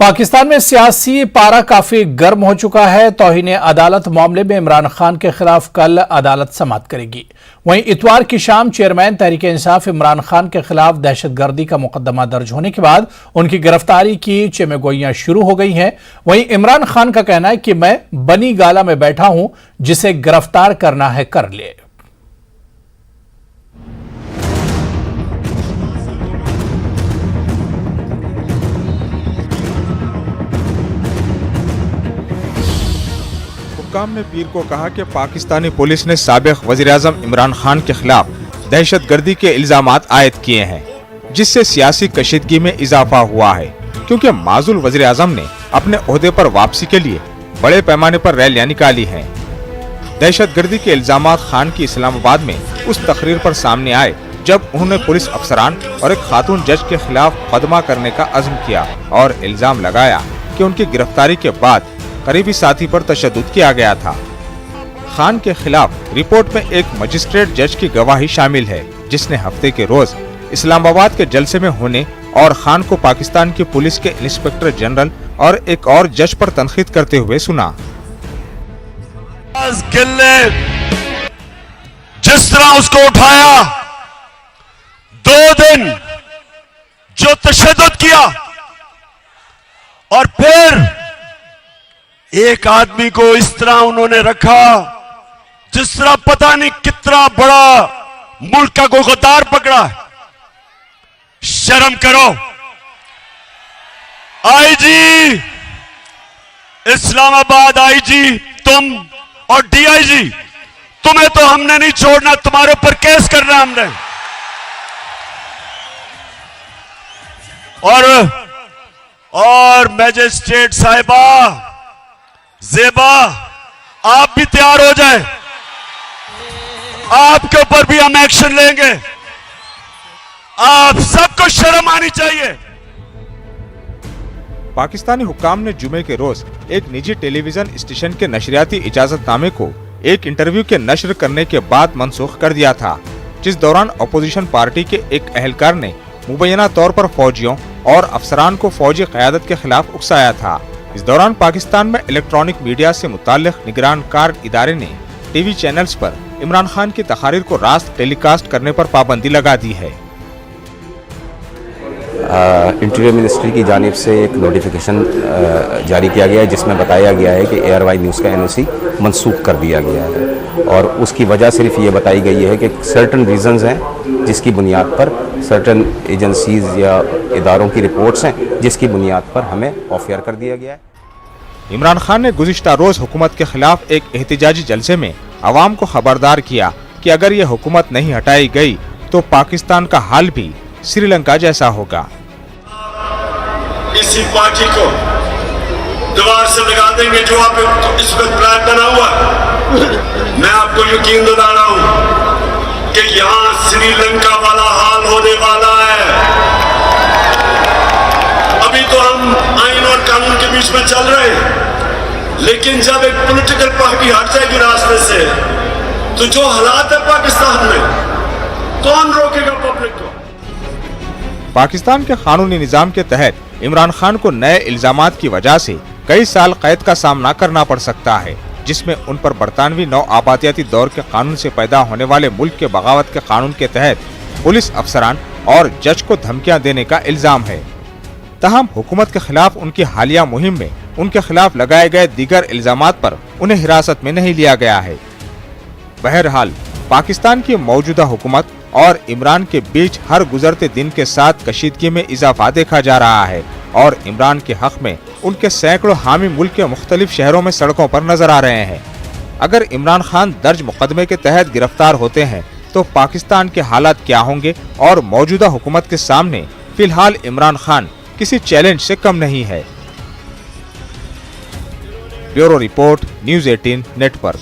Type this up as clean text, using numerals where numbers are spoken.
पाकिस्तान में सियासी पारा काफी गर्म हो चुका है। तौहीन अदालत मामले में इमरान खान के खिलाफ कल अदालत समाअत करेगी। वहीं इतवार की शाम चेयरमैन तहरीक इंसाफ इमरान खान के खिलाफ दहशतगर्दी का मुकदमा दर्ज होने के बाद उनकी गिरफ्तारी की चेमेगोइयां शुरू हो गई हैं। वहीं इमरान खान का कहना है कि मैं बनी गाला में बैठा हूं, जिसे गिरफ्तार करना है कर ले। हुक्काम ने पीर को कहा कि पाकिस्तानी पुलिस ने साबिक वज़ीर-ए-आज़म इमरान खान के खिलाफ दहशतगर्दी के इल्जामात आयद किए हैं, जिससे सियासी कशीदगी में इजाफा हुआ है, क्योंकि माज़ूल वज़ीर-ए-आज़म ने अपने ओहदे पर वापसी के लिए बड़े पैमाने पर रैलियां निकाली हैं। दहशतगर्दी के इल्जामात खान की इस्लामाबाद में उस तकरीर पर सामने आए जब उन्होंने पुलिस अफसरान और एक खातून जज के खिलाफ मुकदमा करने का अज़्म किया और इल्जाम लगाया कि उनकी गिरफ्तारी के बाद करीबी साथी पर तशद्दुद किया गया था। खान के खिलाफ रिपोर्ट में एक मजिस्ट्रेट जज की गवाही शामिल है, जिसने हफ्ते के रोज इस्लामाबाद के जलसे में होने और खान को पाकिस्तान की पुलिस के इंस्पेक्टर जनरल और एक और जज पर तनकीद करते हुए सुना। जिस तरह उसको उठाया, 2 दिन जो तशद्दुद किया और फिर एक आदमी को इस तरह उन्होंने रखा जिस तरह पता नहीं कितना बड़ा मुल्क का कोई गद्दार पकड़ा है। शर्म करो। आईजी इस्लामाबाद, आईजी तुम और डीआईजी, तुम्हें तो हमने नहीं छोड़ना, तुम्हारे ऊपर केस करना हमने। और मैजिस्ट्रेट साहिबा ज़ेबा, आप भी तैयार हो जाएं, आपके ऊपर भी हम एक्शन लेंगे। आप सबको शर्म आनी चाहिए। पाकिस्तानी हुक्काम ने जुमे के रोज एक निजी टेलीविजन स्टेशन के नशरियाती इजाजतनामे को एक इंटरव्यू के नशर करने के बाद मनसूख कर दिया था, जिस दौरान अपोजिशन पार्टी के एक अहलकार ने मुबैना तौर पर फौजियों और अफसरान को फौजी क़यादत के खिलाफ उकसाया था। इस दौरान पाकिस्तान में इलेक्ट्रॉनिक मीडिया से मुताल्लिक निगरान कार इदारे ने टीवी चैनल्स पर इमरान खान की तकारीर को रास्त टेलीकास्ट करने पर पाबंदी लगा दी है। इंटीरियर मिनिस्ट्री की जानिब से एक नोटिफिकेशन जारी किया गया है, जिसमें बताया गया है कि ARY न्यूज़ का NOC मनसूख कर दिया गया है, और उसकी वजह सिर्फ ये बताई गई है कि सर्टन रीज़न्स हैं जिसकी बुनियाद पर, सर्टन एजेंसीज या इदारों की रिपोर्ट्स हैं जिसकी बुनियाद पर हमें ऑफ एयर कर दिया गया है। इमरान खान ने गुज़िश्ता रोज हुकूमत के खिलाफ एक एहतिजाजी जलसे में अवाम को खबरदार किया कि अगर ये हुकूमत नहीं हटाई गई तो पाकिस्तान का हाल भी श्रीलंका जैसा होगा। इसी पार्टी को दीवार से लगा देंगे जो आप इस वक्त प्लान बना हुआ। मैं आपको यकीन दिला रहा हूं कि यहाँ श्रीलंका वाला हाल होने वाला है। अभी तो हम आइन और कानून के बीच में चल रहे हैं, लेकिन जब एक पॉलिटिकल पार्टी हट जाएगी रास्ते से, तो जो हालात है पाकिस्तान में, कौन रोकेगा पब्लिक को? पाकिस्तान के कानूनी निज़ाम के तहत इमरान खान को नए इल्जामात की वजह से कई साल कैद का सामना करना पड़ सकता है, जिसमें उन पर बरतानवी नौ आबादियाती दौर के कानून से पैदा होने वाले मुल्क के बगावत के कानून के तहत पुलिस अफसरान और जज को धमकियां देने का इल्जाम है। तहम हुकूमत के खिलाफ उनकी हालिया मुहिम में उनके खिलाफ लगाए गए दीगर इल्जामात पर उन्हें हिरासत में नहीं लिया गया है। बहरहाल पाकिस्तान की मौजूदा हुकूमत और इमरान के बीच हर गुजरते दिन के साथ कशीदगी में इजाफा देखा जा रहा है, और इमरान के हक में उनके सैकड़ों हामी मुल्क के मुख्तलिफ शहरों में सड़कों पर नजर आ रहे हैं। अगर इमरान खान दर्ज मुकदमे के तहत गिरफ्तार होते हैं तो पाकिस्तान के हालात क्या होंगे, और मौजूदा हुकूमत के सामने फिलहाल इमरान खान किसी चैलेंज से कम नहीं है। Bureau report, news 18 network.